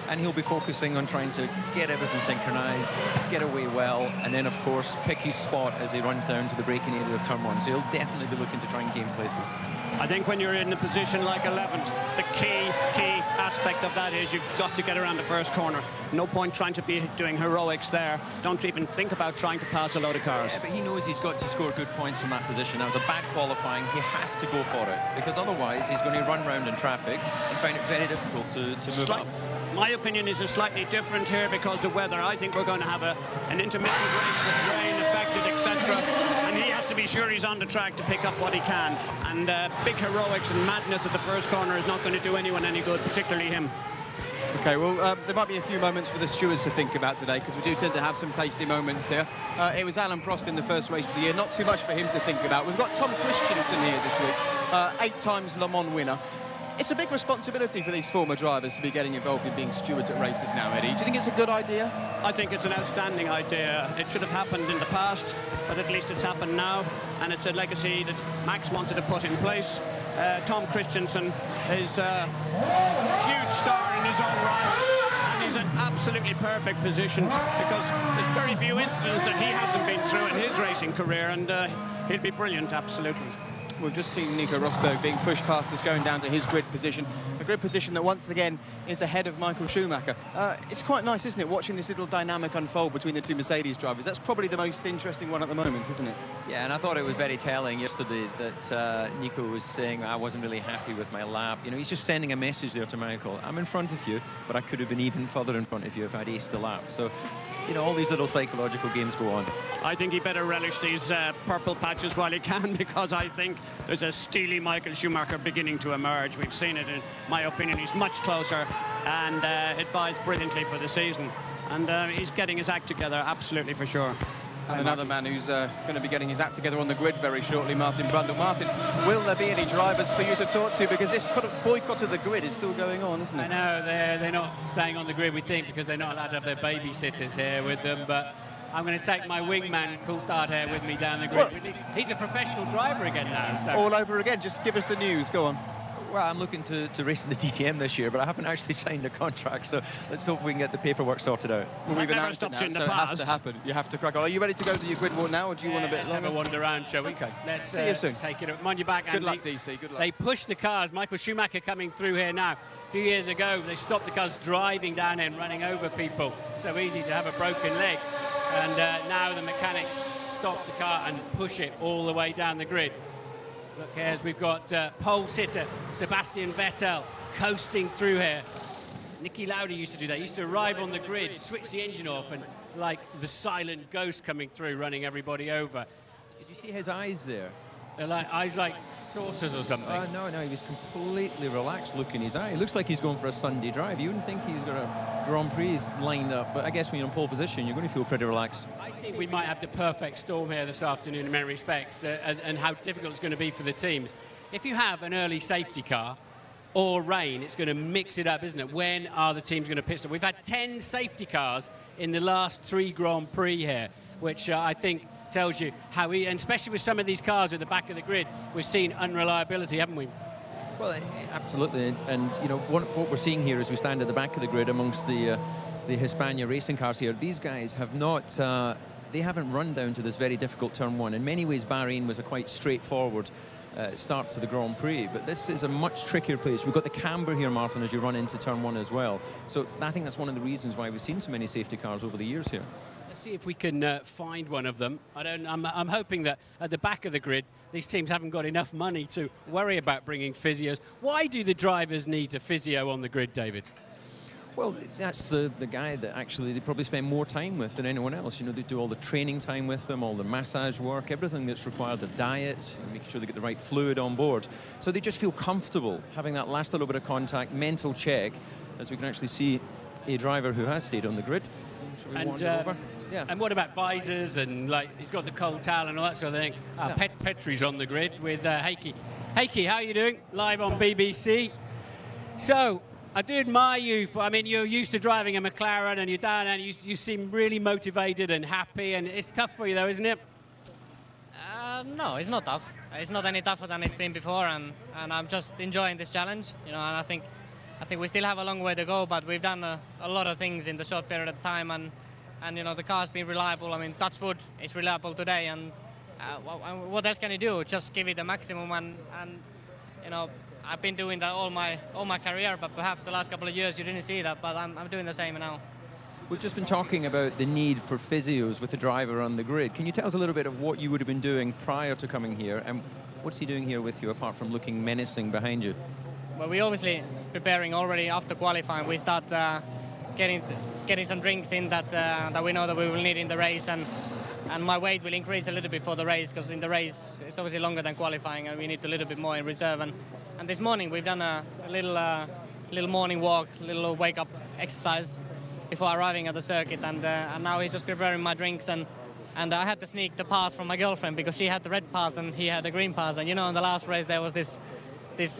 And he'll be focusing on trying to get everything synchronised, get away well, and then, of course, pick his spot as he runs down to the braking area of turn 1. So he'll definitely be looking to try and gain places. I think when you're in a position like 11th, the key aspect of that is you've got to get around the first corner. No point trying to be doing heroics there. Don't even think about trying to pass a load of cars. Yeah, but he knows he's got to score good points from that position. That was a bad qualifying. He has to go for it, because otherwise he's going to run round in traffic and find it very difficult to move up. My opinion is slightly different here because the weather. I think we're going to have an intermittent race with rain affected, etc. And he has to be sure he's on the track to pick up what he can. And big heroics and madness at the first corner is not going to do anyone any good, particularly him. OK, well, there might be a few moments for the stewards to think about today, because we do tend to have some tasty moments here. It was Alan Prost in the first race of the year, not too much for him to think about. We've got Tom Christensen here this week, 8 times Le Mans winner. It's a big responsibility for these former drivers to be getting involved in being stewards at races now, Eddie. Do you think it's a good idea? I think it's an outstanding idea. It should have happened in the past, but at least it's happened now, and it's a legacy that Max wanted to put in place. Tom Christensen is a huge star in his own right, and he's in absolutely perfect position, because there's very few incidents that he hasn't been through in his racing career, and he'll be brilliant, absolutely. We've just seen Nico Rosberg being pushed past us, going down to his grid position. A grid position that once again is ahead of Michael Schumacher. It's quite nice, isn't it, watching this little dynamic unfold between the two Mercedes drivers. That's probably the most interesting one at the moment, isn't it? Yeah, and I thought it was very telling yesterday that Nico was saying, I wasn't really happy with my lap. You know, he's just sending a message there to Michael. I'm in front of you, but I could have been even further in front of you if I'd aced the lap. So, you know, all these little psychological games go on. I think he better relish these purple patches while he can, because I think there's a steely Michael Schumacher beginning to emerge. We've seen it, in my opinion. He's much closer, and it bodes brilliantly for the season. And he's getting his act together, absolutely, for sure. And another man who's going to be getting his act together on the grid very shortly, Martin Brundle. Martin, will there be any drivers for you to talk to? Because this sort of boycott of the grid is still going on, isn't it? I know, they're not staying on the grid, we think, because they're not allowed to have their babysitters here with them, but I'm going to take my wingman, Coulthard, here with me down the grid. He's a professional driver again now. So. All over again. Just give us the news. Go on. Well, I'm looking to race in the DTM this year, but I haven't actually signed a contract, so let's hope we can get the paperwork sorted out. Well, we've announced it now, so it has to happen. You have to crack on. Are you ready to go to your grid walk now, or do you want a bit longer? longer? Let's have a wander around, shall we? Okay. Let's see you soon. Take it. Mind your back, Andy. Good luck, DC. Good luck. They push the cars. Michael Schumacher coming through here now. A few years ago, they stopped the cars driving down and running over people. So easy to have a broken leg. And now the mechanics stop the car and push it all the way down the grid. Look, as we've got pole sitter Sebastian Vettel coasting through here. Nicky Lauda used to do that. He used to arrive on the grid, switch the engine off, and like the silent ghost coming through, running everybody over. Did you see his eyes there? They're like eyes like saucers or something. No, he was completely relaxed look in his eye. It looks like he's going for a Sunday drive. You wouldn't think he's got a Grand Prix lined up, but I guess when you're in pole position, you're going to feel pretty relaxed. I think we might have the perfect storm here this afternoon in many respects, and how difficult it's going to be for the teams. If you have an early safety car or rain, it's going to mix it up, isn't it? When are the teams going to pit stop? We've had 10 safety cars in the last 3 Grand Prix here, which I think tells you how and especially with some of these cars at the back of the grid, we've seen unreliability, haven't we? Well, absolutely, and you know what we're seeing here as we stand at the back of the grid amongst the Hispania racing cars here. These guys have not, they haven't run down to this very difficult turn 1. In many ways, Bahrain was a quite straightforward start to the Grand Prix, but this is a much trickier place. We've got the camber here, Martin, as you run into turn 1 as well. So I think that's one of the reasons why we've seen so many safety cars over the years here. Let's see if we can find one of them. I'm hoping that at the back of the grid, these teams haven't got enough money to worry about bringing physios. Why do the drivers need a physio on the grid, David? Well, that's the guy that actually they probably spend more time with than anyone else. You know, they do all the training time with them, all the massage work, everything that's required, the diet, making sure they get the right fluid on board. So they just feel comfortable having that last little bit of contact, mental check, as we can actually see a driver who has stayed on the grid. Shall we wander over? Yeah. And what about visors and like he's got the cold towel and all that sort of thing? Petri's on the grid with Heikki. Heikki, how are you doing? Live on BBC. So I do admire you. I mean, you're used to driving a McLaren and you're down and you seem really motivated and happy. And it's tough for you though, isn't it? No, it's not tough. It's not any tougher than it's been before, and I'm just enjoying this challenge. You know, and I think we still have a long way to go, but we've done a lot of things in the short period of time, and you know, the car's been reliable. I mean, touch wood, it's reliable today, and what else can you do? Just give it the maximum, and you know, I've been doing that all my career, but perhaps the last couple of years you didn't see that, but I'm doing the same now. We've just been talking about the need for physios with the driver on the grid. Can you tell us a little bit of what you would have been doing prior to coming here, and what's he doing here with you apart from looking menacing behind you? Well, we obviously preparing already after qualifying. We start getting some drinks in that we know that we will need in the race, and my weight will increase a little bit for the race, because in the race it's obviously longer than qualifying and we need a little bit more in reserve. And this morning we've done a little little morning walk, little wake-up exercise before arriving at the circuit, and now he's just preparing my drinks, and I had to sneak the pass from my girlfriend because she had the red pass and he had the green pass, and you know, in the last race there was this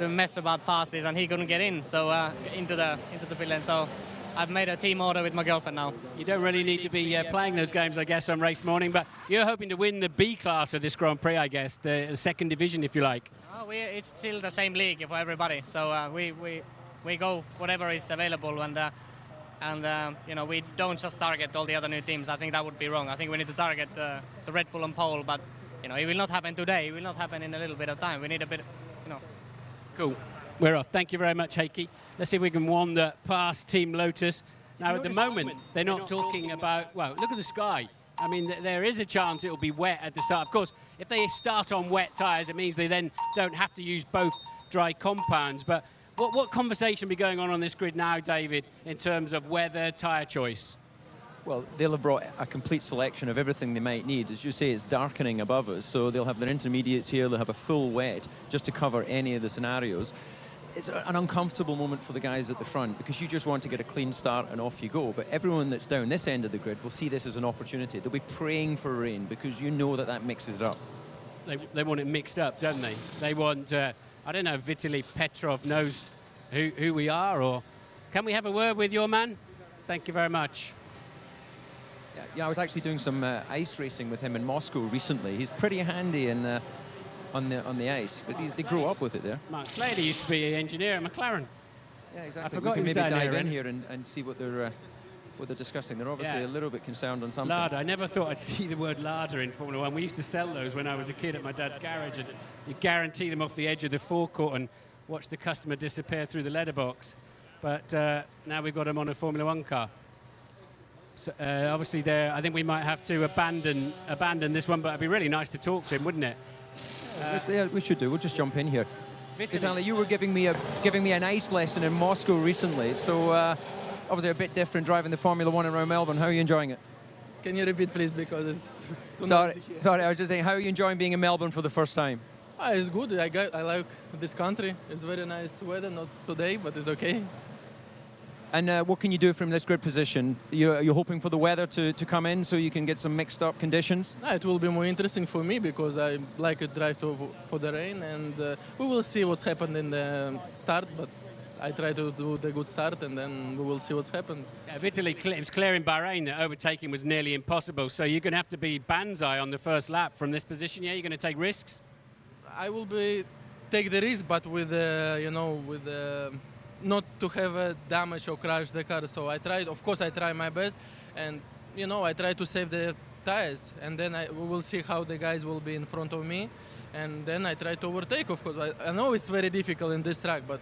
mess about passes and he couldn't get in, so into the pit. So I've made a team order with my girlfriend now. You don't really need to be playing those games, I guess, on race morning, but you're hoping to win the B class of this Grand Prix, I guess, the second division, if you like. Oh, it's still the same league for everybody, so we go whatever is available, and you know, we don't just target all the other new teams. I think that would be wrong. I think we need to target the Red Bull and pole, but you know, it will not happen today. It will not happen in a little bit of time. We need a bit, you know. Cool. We're off. Thank you very much, Heikki. Let's see if we can wander past Team Lotus. Now, at the moment, they're not talking about, well, look at the sky. I mean, there is a chance it will be wet at the start. Of course, if they start on wet tyres, it means they then don't have to use both dry compounds. But what conversation will be going on this grid now, David, in terms of weather, tyre choice? Well, they'll have brought a complete selection of everything they might need. As you say, it's darkening above us, so they'll have their intermediates here, they'll have a full wet just to cover any of the scenarios. It's an uncomfortable moment for the guys at the front because you just want to get a clean start and off you go. But everyone that's down this end of the grid will see this as an opportunity. They'll be praying for rain because you know that mixes it up. They want it mixed up, don't they? They want, I don't know if Vitaly Petrov knows who we are, or can we have a word with your man? Thank you very much. Yeah, I was actually doing some ice racing with him in Moscow recently. He's pretty handy in, on the ice, but they grew up with it there. Mark Slater used to be an engineer at McLaren. Yeah, exactly. I forgot we he can was maybe down dive in here here and see what they're discussing. They're obviously a little bit concerned on something. Larder. I never thought I'd see the word larder in Formula One. We used to sell those when I was a kid at my dad's garage, and you guarantee them off the edge of the forecourt and watch the customer disappear through the letterbox. But now we've got them on a Formula One car. So, obviously, I think we might have to abandon this one, but it'd be really nice to talk to him, wouldn't it? Yeah, we should do. We'll just jump in here. Vitaly, you were giving me an ice lesson in Moscow recently, so obviously a bit different driving the Formula One around Melbourne. How are you enjoying it? Can you repeat, please, because it's too sorry, noisy here. sorry. I was just saying, how are you enjoying being in Melbourne for the first time? It's good. I like this country. It's very nice weather. Not today, but it's okay. And what can you do from this grid position? You're hoping for the weather to come in so you can get some mixed up conditions? It will be more interesting for me because I like to drive for the rain, and we will see what's happened in the start, but I try to do the good start, and then we will see what's happened. Vitaly, it was clear in Bahrain that overtaking was nearly impossible, so you're going to have to be banzai on the first lap from this position. Yeah, you're going to take risks? I will take the risk, but with not to have a damage or crash the car. So I tried, of course, I try my best, and I try to save the tires, and then we will see how the guys will be in front of me, and then I try to overtake. Of course, I know it's very difficult in this track, but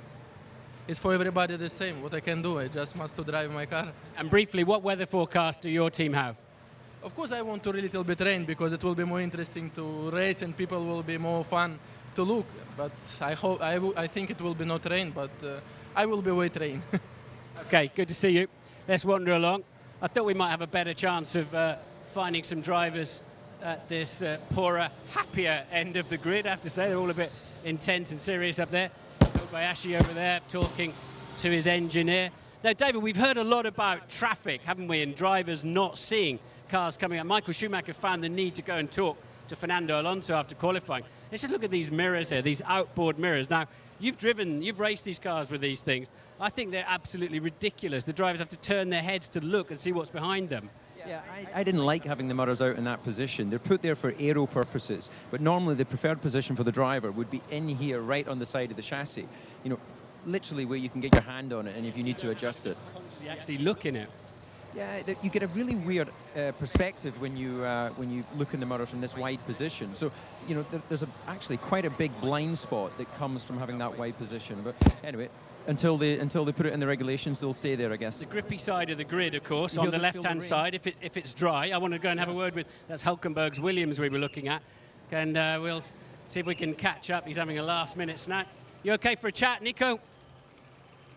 it's for everybody the same. What I can do, I just must to drive my car. And briefly, what weather forecast do your team have? Of course, I want to a little bit rain because it will be more interesting to race and people will be more fun to look. But I think it will be not rain, but I will be wait rain. Okay, good to see you. Let's wander along. I thought we might have a better chance of finding some drivers at this poorer, happier end of the grid. I have to say, they're all a bit intense and serious up there. Kobayashi over there talking to his engineer. Now, David, we've heard a lot about traffic, haven't we, and drivers not seeing cars coming up. Michael Schumacher found the need to go and talk to Fernando Alonso after qualifying. Let's just look at these mirrors here, these outboard mirrors. Now, you've raced these cars with these things. I think they're absolutely ridiculous. The drivers have to turn their heads to look and see what's behind them. Yeah, I didn't like having the mirrors out in that position. They're put there for aero purposes, but normally the preferred position for the driver would be in here, right on the side of the chassis. Literally where you can get your hand on it, and if you need to adjust it. You actually look in it. Yeah, you get a really weird perspective when you look in the mirror from this wide position. So, there's actually quite a big blind spot that comes from having that wide position. But anyway, until they put it in the regulations, they'll stay there, I guess. The grippy side of the grid, of course, on the left-hand side. If it's dry, I want to go and have a word with, that's Hulkenberg's Williams we were looking at. And we'll see if we can catch up. He's having a last-minute snack. You okay for a chat, Nico?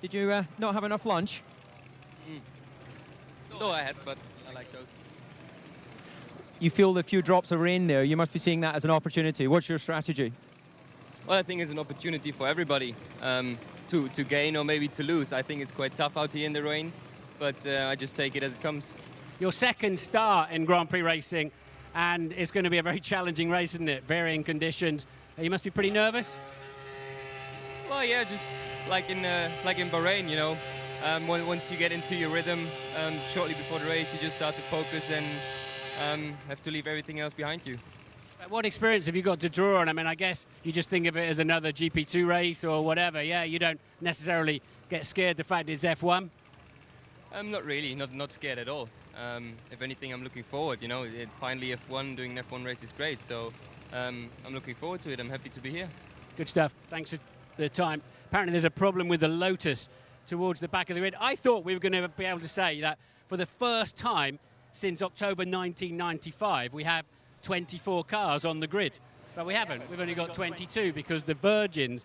Did you not have enough lunch? No, I had, but I like those. You feel the few drops of rain there. You must be seeing that as an opportunity. What's your strategy? Well, I think it's an opportunity for everybody. to gain or maybe to lose. I think it's quite tough out here in the rain, but I just take it as it comes. Your second start in Grand Prix racing, and it's going to be a very challenging race, isn't it? Varying conditions. You must be pretty nervous. Well, yeah, just like in Bahrain, you know. Once you get into your rhythm, shortly before the race, you just start to focus and have to leave everything else behind you. What experience have you got to draw on? I mean, I guess you just think of it as another GP2 race or whatever. Yeah, you don't necessarily get scared the fact it's F1. Not really, not scared at all. If anything, I'm looking forward. You know, finally F1, doing an F1 race is great. So I'm looking forward to it. I'm happy to be here. Good stuff. Thanks for the time. Apparently there's a problem with the Lotus towards the back of the grid. I thought we were going to be able to say that for the first time since October 1995, we have 24 cars on the grid. But we haven't. We've only got 22 because the Virgin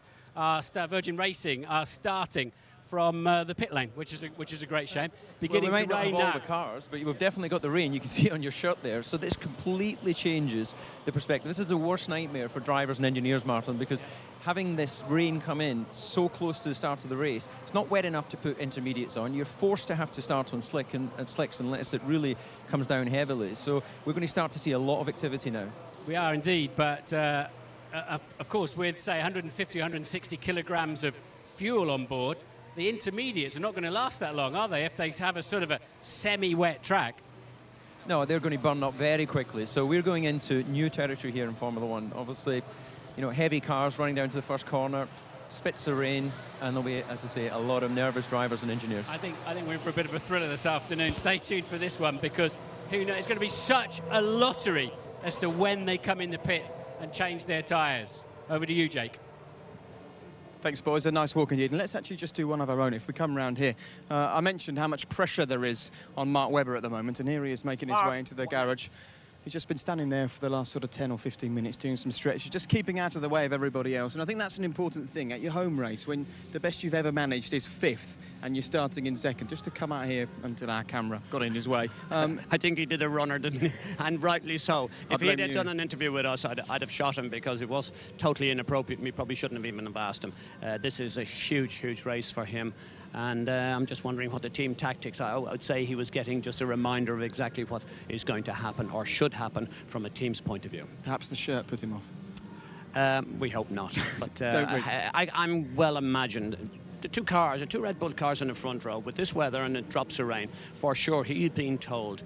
Racing are starting from the pit lane, which is a great shame. Beginning well, we might to not rain have all now. the cars, but we've definitely got the rain. You can see it on your shirt there. So this completely changes the perspective. This is the worst nightmare for drivers and engineers, Martin, because having this rain come in so close to the start of the race, it's not wet enough to put intermediates on. You're forced to have to start on slicks unless it really comes down heavily. So we're going to start to see a lot of activity now. We are indeed, but of course with, say, 150, 160 kilograms of fuel on board, the intermediates are not going to last that long, are they, if they have a sort of a semi-wet track? No, they're going to burn up very quickly. So we're going into new territory here in Formula One. Obviously, you know, heavy cars running down to the first corner, spits of rain, and there'll be, as I say, a lot of nervous drivers and engineers. I think we're in for a bit of a thriller this afternoon. Stay tuned for this one, because who knows, it's going to be such a lottery as to when they come in the pit and change their tyres. Over to you, Jake. Thanks, boys. A nice walk indeed. And let's actually just do one of our own if we come round here. I mentioned how much pressure there is on Mark Webber at the moment, and here he is making his way into the garage. He's just been standing there for the last sort of 10 or 15 minutes doing some stretches, just keeping out of the way of everybody else. And I think that's an important thing at your home race, when the best you've ever managed is 5th and you're starting in 2nd, just to come out here until our camera got in his way. I think he did a runner, didn't he? And rightly so. If he had done an interview with us, I'd have shot him, because it was totally inappropriate. We probably shouldn't have even asked him. This is a huge, huge race for him. And I'm just wondering what the team tactics are. I would say he was getting just a reminder of exactly what is going to happen or should happen from a team's point of view. Perhaps the shirt put him off. We hope not. But Don't we? I'm well imagined. The two Red Bull cars in the front row, with this weather and it drops of rain, for sure he's been told,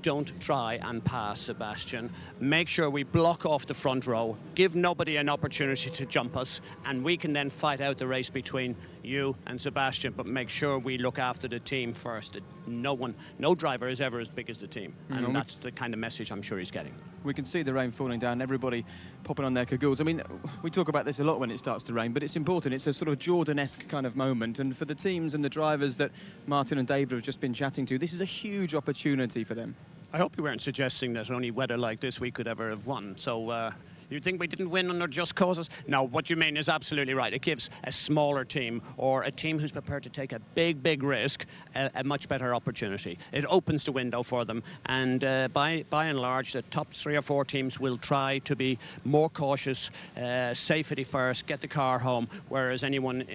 don't try and pass Sebastian. Make sure we block off the front row, give nobody an opportunity to jump us, and we can then fight out the race between you and Sebastian, but make sure we look after the team first. No driver is ever as big as the team, and that's the kind of message I'm sure he's getting. We can see the rain falling down, everybody popping on their cagoules. I mean, we talk about this a lot when it starts to rain, but it's important. It's a sort of Jordan-esque kind of moment, and for the teams and the drivers that Martin and David have just been chatting to, this is a huge opportunity for them. I hope you weren't suggesting that only weather like this we could ever have won. So you think we didn't win under just causes? No, what you mean is absolutely right. It gives a smaller team or a team who's prepared to take a big, big risk a much better opportunity. It opens the window for them. And by and large, the top 3 or 4 teams will try to be more cautious, safety first, get the car home, whereas anyone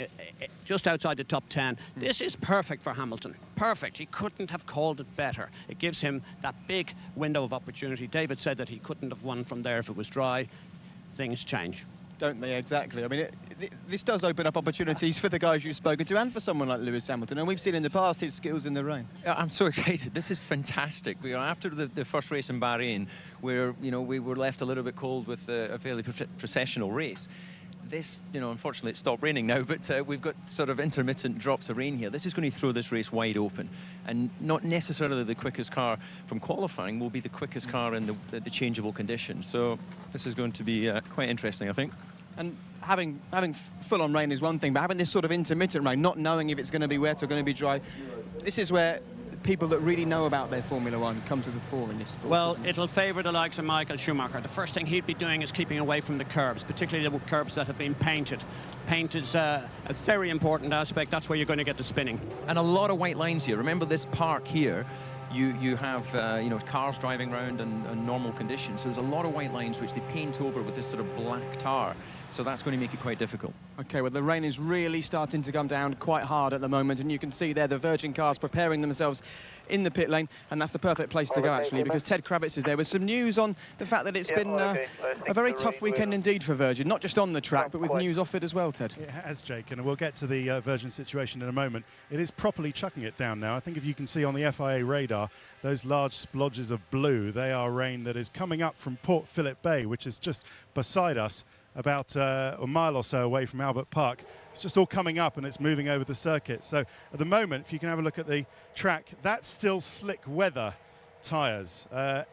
just outside the top 10, this is perfect for Hamilton. Perfect. He couldn't have called it better. It gives him that big window of opportunity. David said that he couldn't have won from there if it was dry. Things change. Don't they? Exactly. I mean, this does open up opportunities for the guys you've spoken to and for someone like Lewis Hamilton. And we've seen in the past his skills in the rain. I'm so excited. This is fantastic. We are after the first race in Bahrain, where, you know, we were left a little bit cold with a fairly processional race. This, you know, unfortunately it stopped raining now, but we've got sort of intermittent drops of rain here. This is going to throw this race wide open, and not necessarily the quickest car from qualifying will be the quickest car in the changeable conditions. So this is going to be quite interesting, I think. And having full-on rain is one thing, but having this sort of intermittent rain, not knowing if it's going to be wet or going to be dry, this is where people that really know about their Formula One come to the fore in this sport. Well, it'll favour the likes of Michael Schumacher. The first thing he'd be doing is keeping away from the curbs, particularly the curbs that have been painted. Paint is a very important aspect. That's where you're going to get the spinning. And a lot of white lines here. Remember this park here, you have you know, cars driving around in normal conditions. So there's a lot of white lines which they paint over with this sort of black tar. So that's going to make it quite difficult. OK, well, the rain is really starting to come down quite hard at the moment, and you can see there the Virgin cars preparing themselves in the pit lane, and that's the perfect place to go, actually, because Ted Kravitz is there with some news on the fact that it's been a very tough weekend indeed for Virgin, not just on the track, but with news off it as well, Ted. It has, Jake, and we'll get to the Virgin situation in a moment. It is properly chucking it down now. I think if you can see on the FIA radar, those large splodges of blue, they are rain that is coming up from Port Phillip Bay, which is just beside us, about a mile or so away from Albert Park. It's just all coming up and it's moving over the circuit. So at the moment, if you can have a look at the track, that's still slick weather tyres.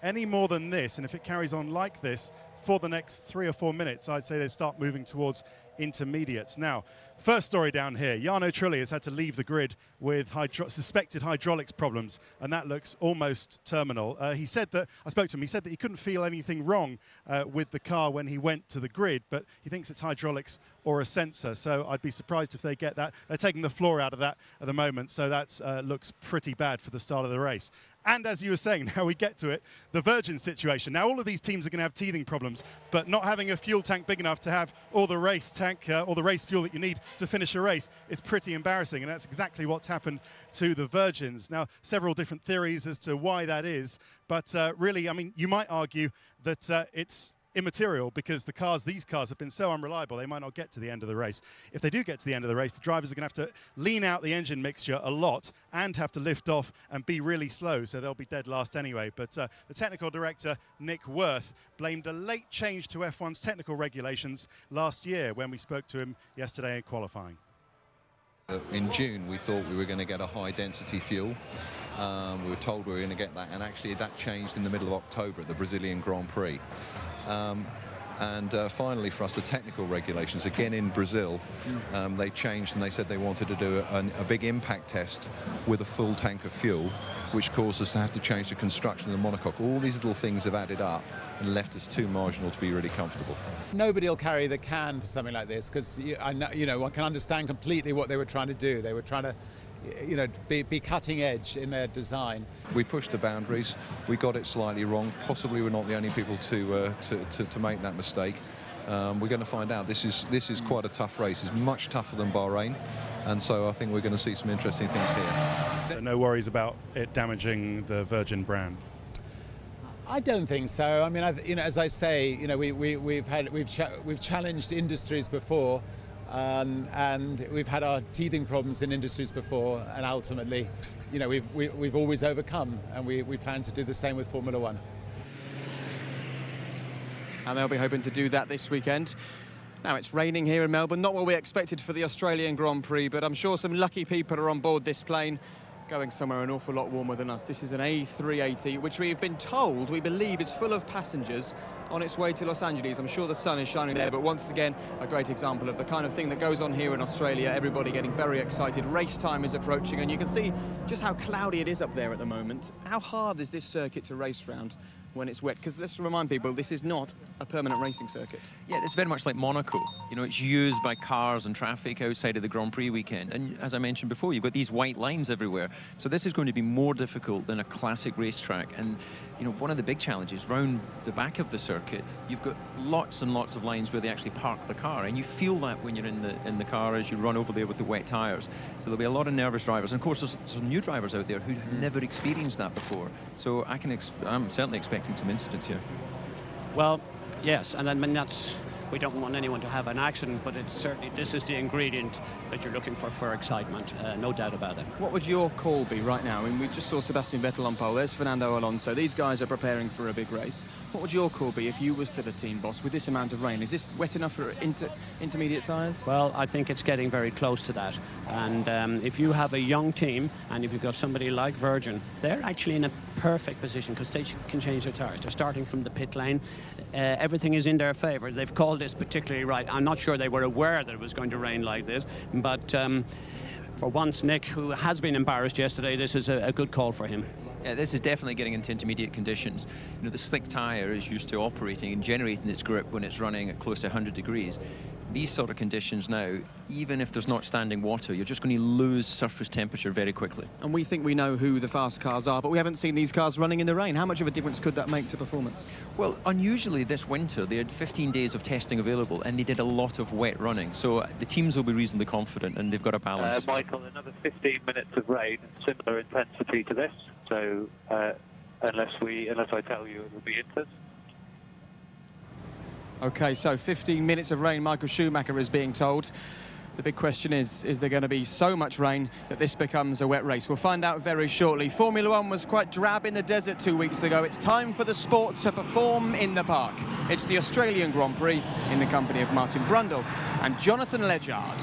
Any more than this, and if it carries on like this for the next 3 or 4 minutes, I'd say they start moving towards intermediates. Now, first story down here, Jarno Trulli has had to leave the grid with suspected hydraulics problems, and that looks almost terminal. He said that, I spoke to him, he said that he couldn't feel anything wrong with the car when he went to the grid, but he thinks it's hydraulics or a sensor, so I'd be surprised if they get that. They're taking the floor out of that at the moment, so that looks pretty bad for the start of the race. And as you were saying, now we get to it, the Virgin situation. Now all of these teams are going to have teething problems, but not having a fuel tank big enough to have all the race tank, all the race fuel that you need to finish a race is pretty embarrassing, and that's exactly what's happened to the Virgins. Now, several different theories as to why that is, but really, I mean, you might argue that it's immaterial because these cars have been so unreliable they might not get to the end of the race. If they do get to the end of the race, the drivers are going to have to lean out the engine mixture a lot and have to lift off and be really slow, so they'll be dead last anyway. But the technical director, Nick Worth, blamed a late change to F1's technical regulations last year when we spoke to him yesterday in qualifying. In June, we thought we were going to get a high-density fuel. We were told we were going to get that, and actually that changed in the middle of October at the Brazilian Grand Prix. Finally, for us, the technical regulations, again in Brazil, they changed and they said they wanted to do a big impact test with a full tank of fuel, which caused us to have to change the construction of the monocoque. All these little things have added up and left us too marginal to be really comfortable. Nobody will carry the can for something like this because one can understand completely what they were trying to do. They were trying to be cutting edge in their design. We pushed the boundaries. We got it slightly wrong. Possibly we're not the only people to make that mistake. We're going to find out. This is quite a tough race. It's much tougher than Bahrain, and so I think we're going to see some interesting things here. So no worries about it damaging the Virgin brand. I don't think so. I mean, as I say, we've challenged industries before. And we've had our teething problems in industries before, and ultimately, we've always overcome, and we plan to do the same with Formula One. And they'll be hoping to do that this weekend. Now, it's raining here in Melbourne, not what we expected for the Australian Grand Prix, but I'm sure some lucky people are on board this plane, going somewhere an awful lot warmer than us. This is an A380, which we've been told, we believe, is full of passengers on its way to Los Angeles. I'm sure the sun is shining there, but once again, a great example of the kind of thing that goes on here in Australia. Everybody getting very excited. Race time is approaching, and you can see just how cloudy it is up there at the moment. How hard is this circuit to race round when it's wet? Because let's remind people, this is not a permanent racing circuit. Yeah, it's very much like Monaco. It's used by cars and traffic outside of the Grand Prix weekend. And as I mentioned before, you've got these white lines everywhere. So this is going to be more difficult than a classic racetrack. And, one of the big challenges, round the back of the circuit, you've got lots and lots of lines where they actually park the car. And you feel that when you're in the car as you run over there with the wet tyres. So there'll be a lot of nervous drivers. And of course, there's some new drivers out there who have never experienced that before. So I'm certainly expecting some incidents here. Well, yes, and I mean we don't want anyone to have an accident, but this is the ingredient that you're looking for excitement, no doubt about it. What would your call be right now? I mean, we just saw Sebastian Vettel on pole. There's Fernando Alonso. These guys are preparing for a big race. What would your call be if you was to the team boss with this amount of rain? Is this wet enough for intermediate tyres? Well, I think it's getting very close to that. And if you have a young team and if you've got somebody like Virgin, they're actually in a perfect position because they can change their tyres. They're starting from the pit lane. Everything is in their favour. They've called this particularly right. I'm not sure they were aware that it was going to rain like this, but for once, Nick, who has been embarrassed yesterday, this is a good call for him. Yeah, this is definitely getting into intermediate conditions. The slick tyre is used to operating and generating its grip when it's running at close to 100 degrees. these sort of conditions now, even if there's not standing water, you're just going to lose surface temperature very quickly. And we think we know who the fast cars are, but we haven't seen these cars running in the rain. How much of a difference could that make to performance? Well, unusually this winter, they had 15 days of testing available, and they did a lot of wet running. So the teams will be reasonably confident, and they've got a balance. Michael, another 15 minutes of rain, similar intensity to this. So unless I tell you, it will be intense. OK, so 15 minutes of rain, Michael Schumacher is being told. The big question is there going to be so much rain that this becomes a wet race? We'll find out very shortly. Formula One was quite drab in the desert 2 weeks ago. It's time for the sport to perform in the park. It's the Australian Grand Prix in the company of Martin Brundle and Jonathan Ledgard.